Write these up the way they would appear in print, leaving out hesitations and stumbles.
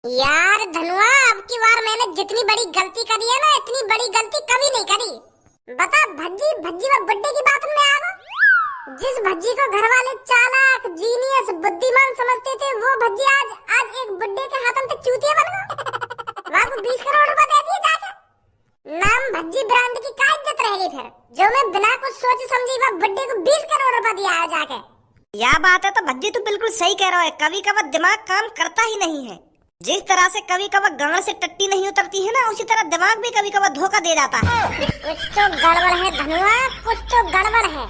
यार धनुआ, अब की बार मैंने जितनी बड़ी गलती करी है ना, इतनी बड़ी गलती कभी नहीं करी। बता, भज्जी भज्जी में बर्थडे की बात में आ गया। जिस भज्जी को घर वाले चालाक, जीनियस, बुद्धिमान समझते थे, वो भज्जी आज आज एक बुड्ढे के हाथों से चूतिया बन गया। वहाँ को 20 करोड़ रुपए दे दिए जाके। नाम भज्जी ब्रांड की क्या इज्जत रहेगी फिर, जो मैं बिना कुछ सोचे समझी वह बुड्ढे को 20 करोड़ रुपए दिया है जाके। यह बात है तो भज्जी तू बिल्कुल सही कह रहा है। कभी कभी दिमाग काम करता ही नहीं है। जिस तरह से कभी कभी गांड से टट्टी नहीं उतरती है ना, उसी तरह दिमाग भी कभी कभी धोखा दे जाता है। कुछ तो गड़बड़ है धनुआ, कुछ तो गड़बड़ है।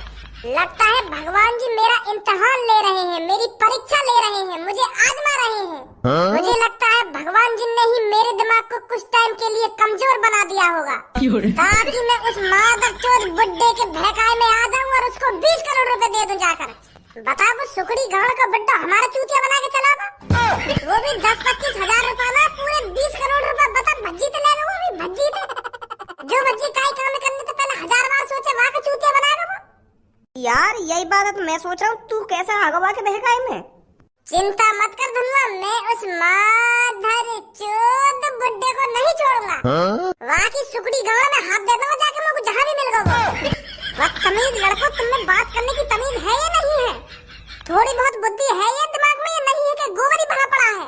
लगता है भगवान जी मेरा इम्तिहान ले रहे हैं, मेरी परीक्षा ले रहे हैं, मुझे आजमा रहे हैं। मुझे लगता है भगवान जी ने ही मेरे दिमाग को कुछ टाइम के लिए कमजोर बना दिया होगा, ताकि मैं उस मादरचोद बुड्ढे के बहकाए में आ जाऊं और उसको 20 करोड़ रुपए दे दूं जाकर। बता, वो सुकड़ी गांड का बुड्ढा हमारा चूतिया बना के चला था, वो भी 10-25 हजार रुपए में पूरे 20 करोड़ रुपए। बता, भज्जी तो लेगा, वो भी भज्जी थे। जो भज्जी काई काम करने से पहले 1000 बार सोचे, वहाँ का चूतिया बनाएगा वो। यार यही बात है तो मैं सोच रहा हूँ तू कैसे आगवा के बहकाए में। चिंता मत कर धनुआ, मैं उस मादरचोद बुड्ढे को नहीं छोड़ूंगा। वहाँ की सुकड़ी गांड में हाथ दे दूंगा जाके, मुझे जहाँ भी मिल गया वो। बदतमीज लड़कों, तुमने बात करने की तमीज है या नहीं है? थोड़ी बहुत बुद्धि है ये दिमाग में या नहीं है कि गोबर ही भरा पड़ा है?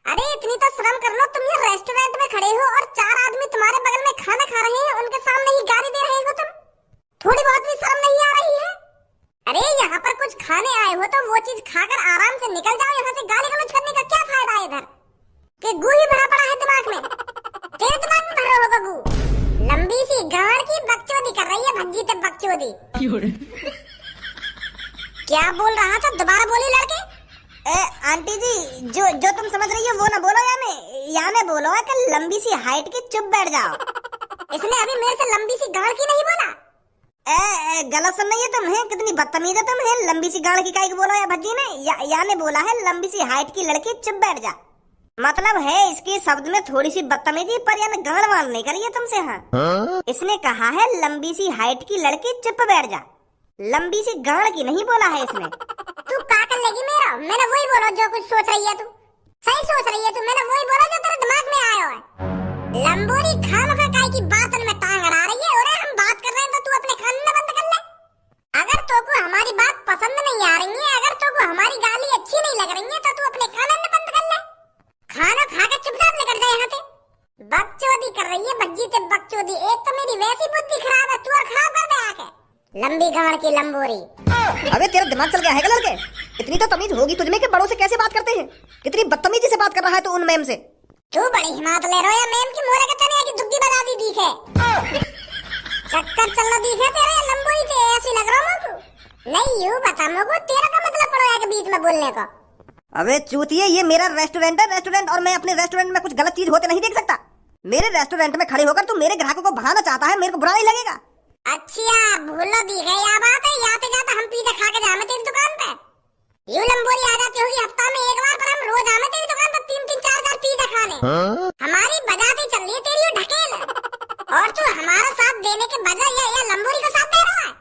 अरे इतनी तो शर्म कर लो, तुम ये रेस्टोरेंट में खड़े हो और 4 आदमी तुम्हारे बगल में खाना खा रहे हैं, उनके सामने ही गाली दे रहे हो तुम। थोड़ी बहुत भी शर्म नहीं आ रही है? अरे यहाँ पर कुछ खाने आए हो तो वो चीज खाकर आराम से निकल जाओ। यहाँ से गाली गलौज करने का क्या फायदा है इधर, कि गू ही भरा पड़ा है दिमाग में। तेरे दिमाग में भरा होगा गू। लंबी सी गांड की बकचोदी कर रही है भज्जी ते बकचोदी। क्या बोल रहा था, दोबारा बोली लड़के। आंटी जी, जो जो तुम समझ रही हो वो ना बोलो, याने बोलो है कि लंबी सी हाइट की, चुप बैठ जाओ। इसने अभी मेरे से लंबी सी गांड की नहीं बोला। गलत सुन रही है तुम, है कितनी बदतमीज है तुम, है लंबी सी गांड की काई को बोलो या भज्जी ने, याने बोला है लंबी सी हाइट की लड़की चुप बैठ जा। मतलब है इसके शब्द में थोड़ी सी बदतमीजी, पर यानी गांड वांड नहीं करी है तुमसे। हाँ, इसने कहा है लंबी सी हाइट की लड़की चुप बैठ जा, लंबी सी गांड की नहीं बोला है इसने। तू क्या कर लेगी मेरा? मैंने वही बोला जो कुछ सोच रही है तू, सही सोच रही है तू। मैंने वही बोला जो तेरे दिमाग में आया है। लंबोरी खामखा काय की बात में टांग अड़ा रही है। और हम बात कर रहे हैं तो तू अपने कान में बंद कर ले। अगर तो को हमारी बात पसंद नहीं आ रही है, अगर तो को हमारी गाली अच्छी नहीं लग रही है, तो तू अपने कान में बंद कर ले। खाना खा के चुपचाप निकल जाए यहाँ से। बकचोदी कर रही है भज्जी ते बकचोदी। एक तो मेरी वैसी बुद्धि खराब है, तू और खराब कर दे आके। लंबी गांड की लंबोरी। अबे तेरा दिमाग चल गया है लड़के? इतनी तो तमीज होगी तुझमें कि बड़ों से कैसे बात करते हैं। कितनी बदतमीजी से बात कर रहा है तू उन मैम से। तू बड़ी हिम्मत ले रहा है मैम की मोरे के तने की दुग्गी बजा दी दिखे। चक्कर चल रहा दिखे तेरे लंबोरी से, ऐसी लग रहा मुझको। नहीं यूं बता मुझको, तेरा का मतलब पड़ा है के बीच में बोलने का। अबे चूतिए, ये मेरा रेस्टोरेंट है, रेस्टोरेंट, और मैं अपने रेस्टोरेंट में कुछ गलत चीज होते नहीं देख सकता। मेरे रेस्टोरेंट में खड़े होकर तू मेरे ग्राहकों को भगाना चाहता है, मेरे को बुरा नहीं लगेगा। अच्छा भूलो दी गई या बात है, याते जाते हम पिज्जा खा के जामे तेरी दुकान पे। यू लंबोरी आ जाती होगी हफ्ता में एक बार, पर हम रोज आमे तेरी दुकान पर 3-3, 4-4 पिज्जा खाने। हमारी बजाती चल रही है तेरी ढकेल, और तू हमारा साथ देने के बजाय या लंबोरी का साथ दे रहा है।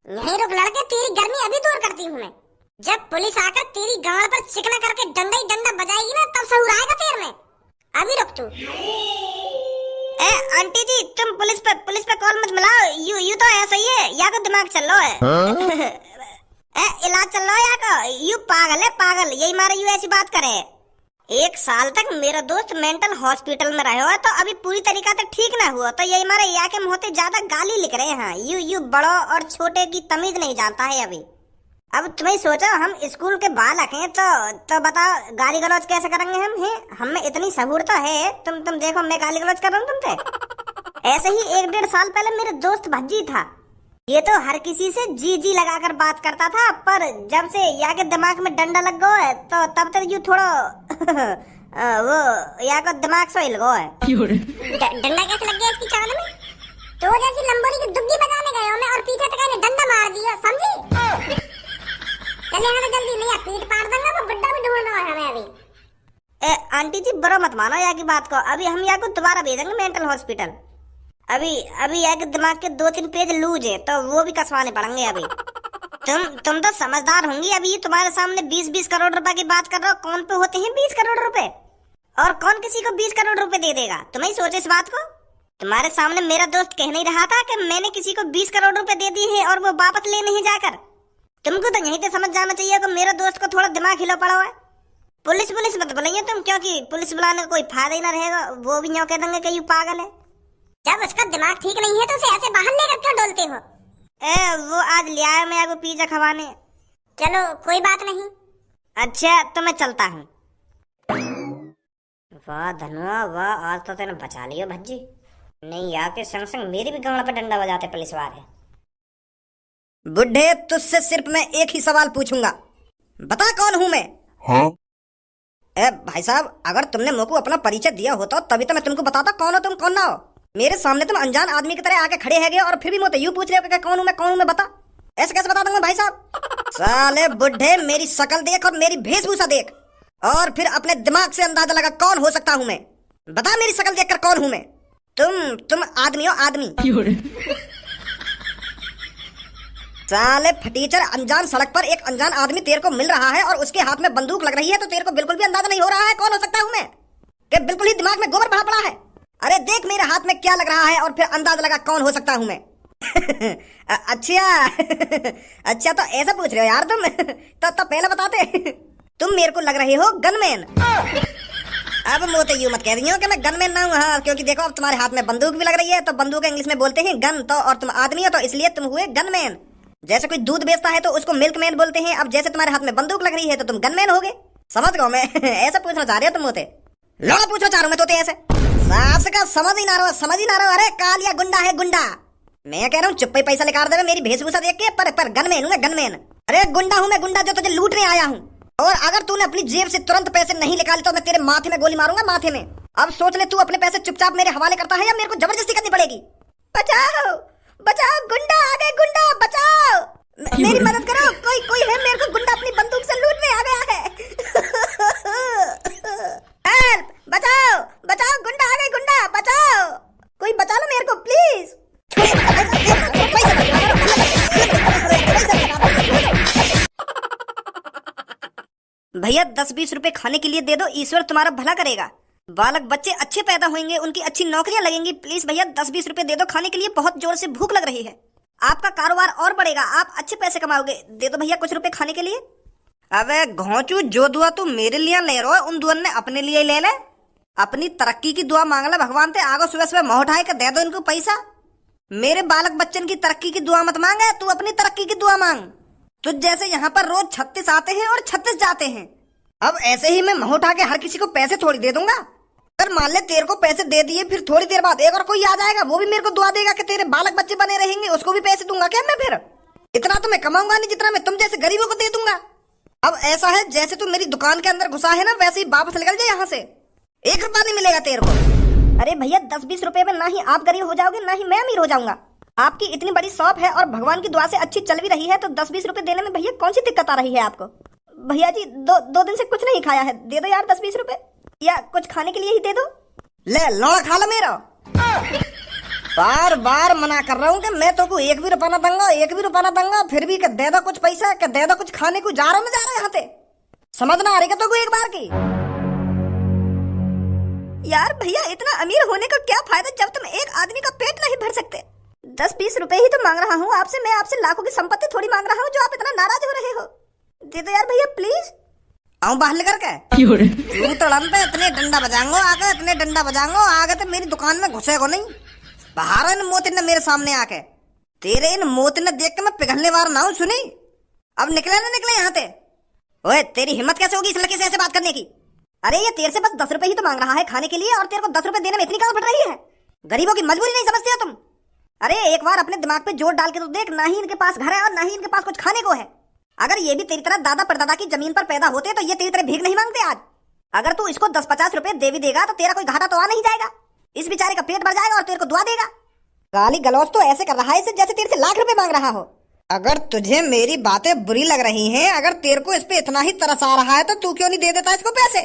यहीं रुक लड़के, तेरी गर्मी अभी दूर करती हूँ मैं। जब पुलिस आकर तेरी गांड पर चिकना करके डंडा ही डंडा बजाएगी ना, तब सहूर आएगा तेरे में। अभी रुक तू। आंटी जी, तुम पुलिस पे कॉल मत मिलाओ। यू तो ऐसा ही है, या तो दिमाग चल रहा है। इलाज चल रहा है या का, यू पागल है पागल, यही मारे यू ऐसी बात करे। 1 साल तक मेरा दोस्त मेंटल हॉस्पिटल में रहे हो, तो अभी पूरी तरीका से ठीक ना हुआ, तो यही मारे या के मुँह ज्यादा गाली लिख रहे हैं। यू बड़ों और छोटे की तमीज नहीं जानता है अभी। अब तुम्हें सोचो, हम स्कूल के बालक हैं, तो बताओ गाली गलौज कैसे करेंगे हम? हैं हम में इतनी सहूरता है। तुम देखो, मैं गाली गलौज कर रहा हूँ तुमसे। ऐसे ही 1-1.5 साल पहले मेरे दोस्त भज्जी था, ये तो हर किसी से जी लगाकर बात करता था, पर जब से या के दिमाग में डंडा लग गया है, तो तब तक यू थोड़ा वो या का दिमाग सो हिल गया है। डंडा कैसे लग गया इसकी चाल में? तो जैसी लंबोरी की दुग्गी बजाने गए हो मैं, और पीछे तक आने डंडा मार दिया, समझी? चले हमें जल्दी, नहीं पीठ पाड़ दूंगा, वो बुड्ढा भी ढूंढ रहा है हमें अभी। आंटी जी बुरा मत मानो या की बात को, अभी हम या को दोबारा भेजेंगे मेंटल हॉस्पिटल। अभी या के दिमाग के 2-3 पेज लूज है, तो वो भी कसवाने पड़ेंगे अभी। तुम तो समझदार होंगी। अभी तुम्हारे सामने 20-20 करोड़ रुपए की बात कर रहे हो, कौन पे होते हैं 20 करोड़ रुपए? और कौन किसी को 20 करोड़ रुपए दे देगा? तुम्हें ही सोचो इस बात को। तुम्हारे सामने मेरा दोस्त कह नहीं रहा था कि मैंने किसी को 20 करोड़ रुपए दे दिए हैं और वो वापस ले नहीं जाकर। तुमको तो यहीं से समझ जाना चाहिए कि मेरा दोस्त को थोड़ा दिमाग हिला पड़ा हुआ है। पुलिस मत बुलाइए तुम, क्योंकि पुलिस बुलाने का कोई फायदा ही ना रहेगा। वो भी यूं कह देंगे कि यू पागल है। जब उसका दिमाग ठीक नहीं है तो उसे ऐसे बाहर लेकर क्यों डोलते हो? वो आज ले आया मैं आपको पिज्जा खवाने। चलो कोई बात नहीं। अच्छा तो मैं चलता हूँ। वाह धनुआ वाह, आज तो तेने बचा लियो भज्जी। नहीं यार के संग संग मेरी भी गांड पे डंडा बजाते पुलिस वाले। बुढ़े तुझसे सिर्फ मैं एक ही सवाल पूछूंगा, बता कौन हूं मैं? हाँ? भाई साहब, अगर तुमने मेरे को अपना परिचय दिया होता तभी तो मैं तुमको बताता कौन हो तुम कौन ना हो। मेरे सामने तुम अनजान आदमी की तरह आके खड़े है और फिर भी मुझे यूं पूछ रहे हो कि कौन हूं मैं बता। ऐसे कैसे बता दूंगा भाई साहब? साले बुढ़े, मेरी शक्ल देख और मेरी वेशभूषा देख और फिर अपने दिमाग से अंदाजा लगा कौन हो सकता हूं मैं। बता मेरी शक्ल देखकर कौन हूं मैं? तुम आदमी हो आदमी। साले फटीचर, अनजान सड़क पर एक अनजान आदमी तेरे को मिल रहा है और उसके हाथ में बंदूक लग रही है तो तेरे को बिल्कुल भी अंदाजा नहीं हो रहा है कौन हो सकता हूं मैं? कि बिल्कुल ही दिमाग में गोबर भरा पड़ा है। अरे देख मेरे हाथ में क्या लग रहा है और फिर अंदाजा लगा कौन हो सकता हूं मैं। अच्छा अच्छा तो ऐसा पूछ रहे हो यार तुम? तो पहले बताते। तुम मेरे को लग रहे हो गनमैन। अब मोते यूं मत कह रही हो कि मैं गनमैन ना हूँ। हाँ, क्योंकि देखो अब तुम्हारे हाथ में बंदूक भी लग रही है तो बंदूक इंग्लिश में बोलते हैं गन, तो और तुम आदमी हो तो इसलिए तुम हुए गनमैन। जैसे कोई दूध बेचता है तो उसको मिल्कमैन बोलते हैं। अब जैसे तुम्हारे हाथ में बंदूक लग रही है तो तुम गनमैन हो गए। समझ गो मैं। ऐसा पूछना चाह रहे हो तुम मोते? लौड़ा पूछना चाह रहा हूं मैं तोते ऐसे। सास का समझ ही ना रहा। अरे कालिया गुंडा है गुंडा। मैं कह रहा हूँ चुप्पे पैसा निकाल दे मेरी वेशभूषा देख के। पर गनमैन हूँ मैं गनमैन। अरे गुंडा हूँ मैं गुंडा जो तुझे लूटने आया हूँ। और अगर तूने अपनी जेब से तुरंत पैसे नहीं निकाले तो मैं तेरे माथे में गोली मारूंगा, माथे में। अब सोच ले तू अपने पैसे चुपचाप मेरे हवाले करता है या मेरे को जबरदस्ती करनी पड़ेगी। बचाओ बचाओ, गुंडा आ गए, गुंडा बचाओ, मेरी मदद करो। कोई है, मेरे को गुंडा अपनी बंदूक से लूटने आ गया है। हेल्प, बचाओ बचाओ, गुंडा आ गए, गुंडा बचाओ, कोई बचा लो मेरे को प्लीज। भैया 10-20 रुपए खाने के लिए दे दो, ईश्वर तुम्हारा भला करेगा। बालक बच्चे अच्छे पैदा होंगे, उनकी अच्छी नौकरियां लगेंगी। प्लीज भैया 10-20 रुपए दे दो खाने के लिए, बहुत जोर से भूख लग रही है। आपका कारोबार और बढ़ेगा, आप अच्छे पैसे कमाओगे। दे दो भैया कुछ रुपए खाने के लिए। अबे घोंचू, जो दुआ तू मेरे लिए ले रहा है उन दुआ ने अपने लिए ले ले। अपनी तरक्की की दुआ मांग ले भगवान से। आगो सुबह सुबह मोह उठाए के दे दो इनको पैसा। मेरे बालक बच्चन की तरक्की की दुआ मत मांगे, तू अपनी तरक्की की दुआ मांग। तुझ जैसे यहाँ पर रोज 36 आते हैं और 36 जाते हैं। अब ऐसे ही मैं मोह उठा के हर किसी को पैसे थोड़ी दे दूंगा। अगर मान ले तेरे को पैसे दे दिए, फिर थोड़ी देर बाद एक और कोई आ जाएगा, वो भी मेरे को दुआ देगा कि तेरे बालक बच्चे बने रहेंगे, उसको भी पैसे दूंगा क्या मैं? फिर इतना तो मैं कमाऊंगा नहीं जितना मैं तुम जैसे गरीबों को दे दूंगा। अब ऐसा है जैसे तू मेरी दुकान के अंदर घुसा है ना, वैसे ही वापस निकल जाए यहाँ से। 1 रुपया नहीं मिलेगा तेरे को। अरे भैया 10-20 रुपए में ना ही आप गरीब हो जाओगे ना ही मैं अमीर हो जाऊंगा। आपकी इतनी बड़ी शॉप है और भगवान की दुआ से अच्छी चल भी रही है, तो 10-20 रुपए देने में भैया कौन सी दिक्कत आ रही है आपको? भैया जी दो दिन से कुछ नहीं खाया है, दे दो यार 10-20 रुपए, या कुछ खाने के लिए ही दे दो। ले लौड़ा खा लो मेरा। बार बार मना कर रहा हूँ कि मैं तो को 1 भी रुपया ना दूंगा, 1 भी रुपया ना दूंगा, फिर भी दे दो कुछ पैसा, कि दे दो कुछ खाने को। जा रहा हूँ यहाँ से, समझना आ रही तो को एक बार की। यार भैया इतना अमीर होने का क्या फायदा जब तुम एक आदमी का पेट नहीं भर सकते। 10-20 रुपए ही तो मांग रहा हूँ आपसे, मैं आपसे लाखों की संपत्ति थोड़ी मांग रहा हूँ जो आप इतना नाराज हो रहे हो। दे दो यार भैया प्लीज। आऊं बाहर लेकर के तू तड़न पे इतने डंडा बजाऊंगा, आके इतने डंडा बजाऊंगा, आगे तो मेरी दुकान में घुसेगो नहीं। बाहर इन मोतिन ने मेरे सामने आके, तेरे इन मोतिन ने देख के मैं पिघलने वाला ना हूं, सुनी? अब निकले ना निकले यहाँ से। ओए तेरी हिम्मत कैसे होगी इस लड़के से ऐसे बात करने की? अरे ये तेरे से बस 10 रुपए ही तो मांग रहा है खाने के लिए, और तेरे को 10 रुपए देने में इतनी कहाँ बढ़ रही है? गरीबों की मजबूरी नहीं समझते हो तुम? अरे एक बार अपने दिमाग पे जोर डाल के तो देख, ना ही इनके पास घर है और ना ही इनके पास कुछ खाने को है। अगर ये भी तेरी तरह दादा परदादा की जमीन पर पैदा होते तो ये तेरी तरह भीख नहीं मांगते आज। अगर तू इसको 10-50 रुपए दे भी देगा तो तेरा कोई घाटा तो आ नहीं जाएगा। इस बेचारे का पेट भर जाएगा और तेरे को दुआ देगा। गाली गलौज तो ऐसे कर रहा है जैसे तेरे से लाख रुपए मांग रहा हो। अगर तुझे मेरी बातें बुरी लग रही हैं, अगर तेरे को इस पे इतना ही तरस आ रहा है तो तू क्यों नहीं दे देता इसको पैसे?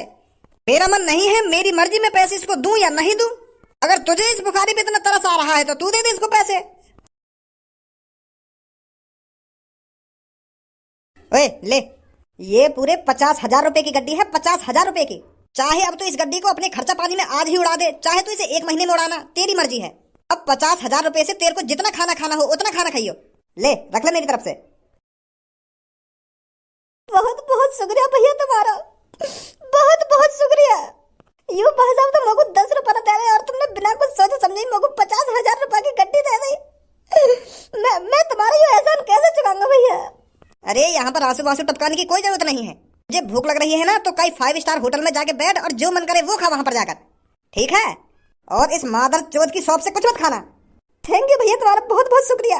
मेरा मन नहीं है, मेरी मर्जी में पैसे इसको दूं या नहीं दूं। अगर तुझे इस बुखारी पे इतना तरस आ रहा है तो तू दे दे इसको पैसे। ओए ले, ये पूरे 50,000 रुपए की गड्डी है, 50,000 रुपए की। चाहे अब तो इस गड्डी को अपने खर्चा पानी में आज ही उड़ा दे, चाहे तो इसे 1 महीने में उड़ाना, तेरी मर्जी है। अब 50,000 रुपए से तेरे को जितना खाना खाना हो उतना खाना खाइयो। ले रख ले मेरी तरफ से। बहुत बहुत शुक्रिया भैया तुम्हारा, बहुत बहुत शुक्रिया। यूं भाई साहब तो मगु 10 रुपए दे रहे और तुमने बिना कुछ सोचे समझे मगु 50,000 रुपए की गड्डी दे दी। मैं तुम्हारा ये एहसान कैसे चुकाऊंगा भैया? अरे यहाँ पर आंसू आंसू टपकाने की कोई जरूरत नहीं है। मुझे भूख लग रही है ना तो कई 5 स्टार होटल में जाके बैठ और जो मन करे वो खा वहां पर जाकर, ठीक है? और इस मादर चोद की शॉप से कुछ मत खाना। थैंक यू भैया, तुम्हारा बहुत बहुत शुक्रिया।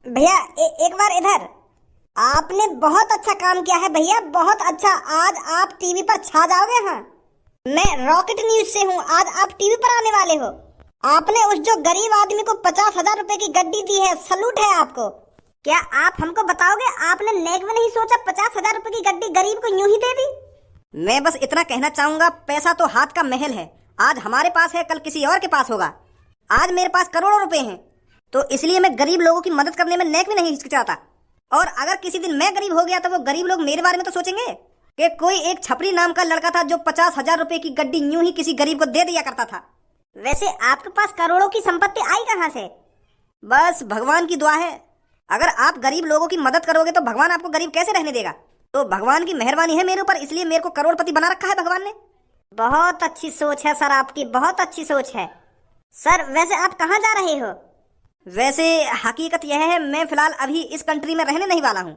भैया एक बार इधर। आपने बहुत अच्छा काम किया है भैया, बहुत अच्छा। आज आप टीवी पर छा जाओगे। हाँ, मैं रॉकेट न्यूज से हूँ, आज आप टीवी पर आने वाले हो। आपने उस जो गरीब आदमी को 50,000 रुपए की गड्डी दी है, सलूट है आपको। क्या आप हमको बताओगे, आपने नेक में नहीं सोचा 50,000 रुपए की गड्डी गरीब को यूं ही दे दी? मैं बस इतना कहना चाहूंगा, पैसा तो हाथ का महल है। आज हमारे पास है, कल किसी और के पास होगा। आज मेरे पास करोड़ों रुपए हैं, तो इसलिए मैं गरीब लोगों की मदद करने में नेक में नहीं हिचकिचाता। और अगर किसी दिन मैं गरीब हो गया तो वो गरीब लोग मेरे बारे में तो सोचेंगे कि कोई एक छपरी नाम का लड़का था जो 50,000 रुपए की गड्डी यूं ही किसी गरीब को दे दिया करता था। वैसे आपके पास करोड़ों की संपत्ति आई कहाँ से? बस भगवान की दुआ है। अगर आप गरीब लोगों की मदद करोगे तो भगवान आपको गरीब कैसे रहने देगा? तो भगवान की मेहरबानी है मेरे ऊपर, इसलिए मेरे को करोड़पति बना रखा है भगवान ने। बहुत अच्छी सोच है सर आपकी, बहुत अच्छी सोच है। सर वैसे आप कहाँ जा रहे हो? वैसे हकीकत यह है, मैं फिलहाल अभी इस कंट्री में रहने नहीं वाला हूँ।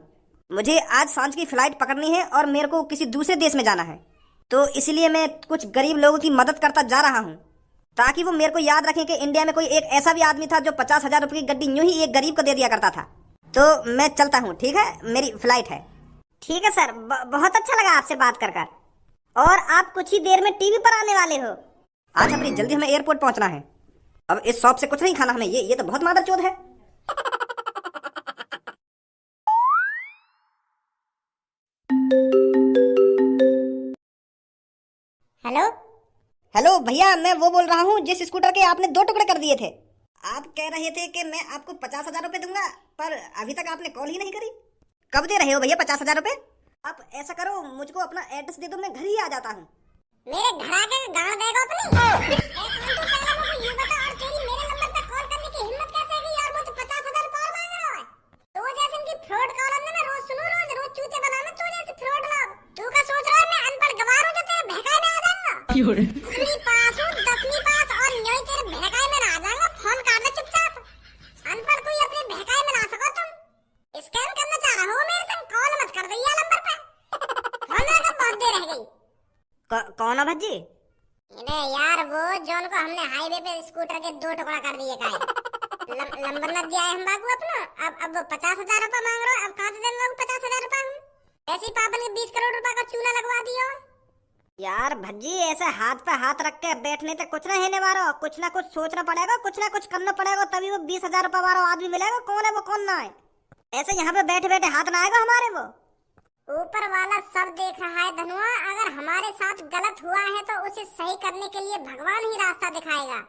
मुझे आज सांझ की फ्लाइट पकड़नी है और मेरे को किसी दूसरे देश में जाना है, तो इसलिए मैं कुछ गरीब लोगों की मदद करता जा रहा हूँ, ताकि वो मेरे को याद रखें कि इंडिया में कोई एक ऐसा भी आदमी था जो 50,000 रुपए की गड्डी यूं ही एक गरीब को दे दिया करता था। तो मैं चलता हूँ, ठीक है? मेरी फ्लाइट है। ठीक है सर, बहुत अच्छा लगा आपसे बात कर कर। और आप कुछ ही देर में टीवी पर आने वाले हो। आज अपनी जल्दी हमें एयरपोर्ट पहुंचना है। अब इस शॉप से कुछ नहीं खाना हमें, ये तो बहुत मादरचोद है। हेलो हेलो भैया, मैं वो बोल रहा हूँ जिस स्कूटर के आपने 2 टुकड़े कर दिए थे। आप कह रहे थे कि मैं आपको 50,000 रुपए दूंगा, पर अभी तक आपने कॉल ही नहीं करी। कब दे रहे हो भैया 50,000 रुपए? आप ऐसा करो, मुझको अपना एड्रेस दे दो, मैं घर ही आ जाता हूँ। मेरे घर आके गाड़ देगा अपनी। पहले मुझे ये बता, और तेरी मेरे नंबर पे कॉल करने की हिम्मत कैसे है यार? मुझे 50,000 रुपए और मांग रहा है। तो जैसे इनकी फ्रॉड कॉल है ना, रोज सुनो, रोज चूते बनाना तू जैसे फ्रॉड लोग। तू का सोच रहा है मैं अनपढ़ गवार हूं जो तेरे भहकाए में आ जाऊंगा? 10वीं पास हूं, 10वीं पास, और यूं ही तेरे भहकाए में आ जाऊंगा। फोन काट ले चुपचाप। अनपढ़ कोई अपने भहकाए में ना सको तुम। स्कैम करना चाह रहा हो मेरे संग? कॉल मत कर भैया नंबर पे। फोन लगा, बहुत देर रह गई। कौन है भज्जी? अरे यार वो जॉन को हमने हाईवे पे स्कूटर के 2 टुकड़ा कर दिए का है। नंबर मत दिया है हम बाबू अपना। अब 50,000 रुपए मांग रहे हो, अब कहाँ से देंगे 50,000 रुपए हम? ऐसी पापन के 20 करोड़ रुपए का चूना लगवा दियो। यार भज्जी, ऐसे हाथ पे हाथ रख के बैठने तक कुछ ना होने वाला। कुछ ना कुछ सोचना पड़ेगा, कुछ ना कुछ करना पड़ेगा, तभी वो 20,000 रुपए वाला आदमी मिलेगा। कौन है वो, कौन ना है? ऐसे यहाँ पे बैठे बैठे हाथ ना आएगा हमारे। वो ऊपर वाला सब देख रहा है धनुआ। अगर हमारे साथ गलत हुआ है तो उसे सही करने के लिए भगवान ही रास्ता दिखाएगा।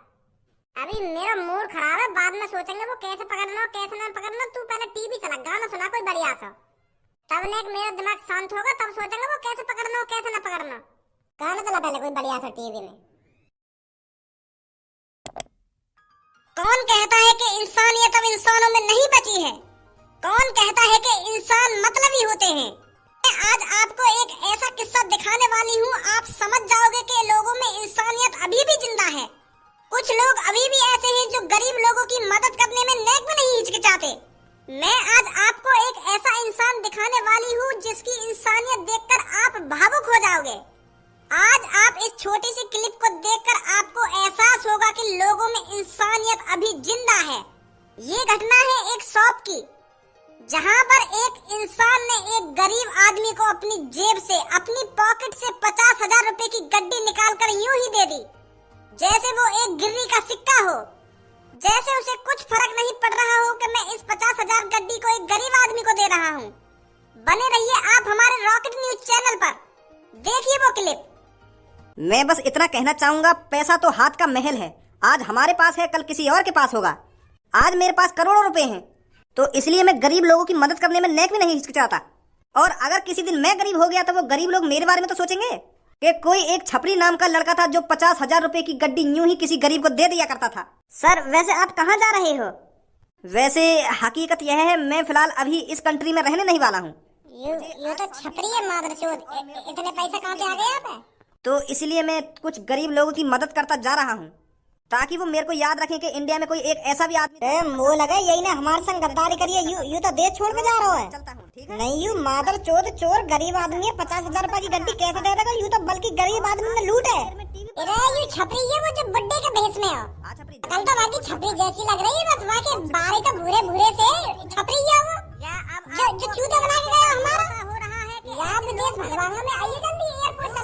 अभी मेरा मूड खराब है, बाद में सोचेंगे वो कैसे पकड़ना कैसे ना पकड़ना। तू पहले टीवी चला, गाना सुना कोई बढ़िया सा, तब ने मेरा दिमाग शांत होगा, तब सोचेंगे वो कैसे पकड़ना कैसे ना पकड़ना। गाना चला पहले कोई बढ़िया सा टीवी में। कौन कहता है कि इंसानियत अब इंसानों में नहीं बची है? कौन कहता है कि इंसान मतलबी होते हैं? मैं आज आपको एक ऐसा किस्सा दिखाने वाली हूँ, आप समझ जाओगे कि लोगों में इंसानियत अभी भी जिंदा है। कुछ लोग अभी भी ऐसे हैं जो गरीब लोगों की मदद करने में नेक में नहीं हिचकिचाते। मैं आज आपको एक ऐसा इंसान दिखाने वाली हूँ जिसकी इंसानियत देखकर आप भावुक हो जाओगे। आज आप इस छोटी सी क्लिप को देखकर आपको एहसास होगा कि लोगों में इंसानियत अभी जिंदा है। ये घटना है एक शॉप की, जहां पर एक इंसान ने एक गरीब आदमी को अपनी जेब से, अपनी पॉकेट से 50,000 रुपए की गड्डी निकालकर यूं ही दे दी जैसे वो एक गिर्री का सिक्का हो। जैसे उसे कुछ फर्क नहीं पड़ रहा हो कि मैं इस 50,000 गड्डी को एक गरीब आदमी को दे रहा हूँ। बने रहिए आप हमारे रॉकेट न्यूज चैनल पर, देखिए वो क्लिप। मैं बस इतना कहना चाहूंगा, पैसा तो हाथ का महल है। आज हमारे पास है, कल किसी और के पास होगा। आज मेरे पास करोड़ों रुपए हैं, तो इसलिए मैं गरीब लोगों की मदद करने में नेक में नहीं हिचकिचाता। और अगर किसी दिन मैं गरीब हो गया तो वो गरीब लोग मेरे बारे में तो सोचेंगे कि कोई एक छपरी नाम का लड़का था जो 50,000 रुपए की गड्डी यूं ही किसी गरीब को दे दिया करता था। सर वैसे आप कहाँ जा रहे हो? वैसे हकीकत यह है, मैं फिलहाल अभी इस कंट्री में रहने नहीं वाला हूँ। ये तो छपरी है मादरचोद। इतने पैसे कहाँ से आ गए आप? तो इसलिए मैं कुछ गरीब लोगों की मदद करता जा रहा हूँ, ताकि वो मेरे को याद रखें कि इंडिया में कोई एक ऐसा भी आदमी मुँह लगा यही ना हमारे संग गद्दारी करिए। यू तो देश छोड़ के जा रहा है। चलता हूँ, ठीक है? नहीं यू मादर चोद चोर गरीब आदमी है। 50,000 रुपए की गड्डी कैसे दे देगा? यू तो बल्कि गरीब आदमी ने लूट है। अरे ये छपरी है वो जो बड्डे के भेष में हो। कल तो बाकी छपरी जैसी लग रही है, बस वहाँ के बाल तो भूरे भूरे से छपरी है वो। जो चूते बना के गया हमारा। याद विदेश भगवान में आइए जल्दी एयरपोर्ट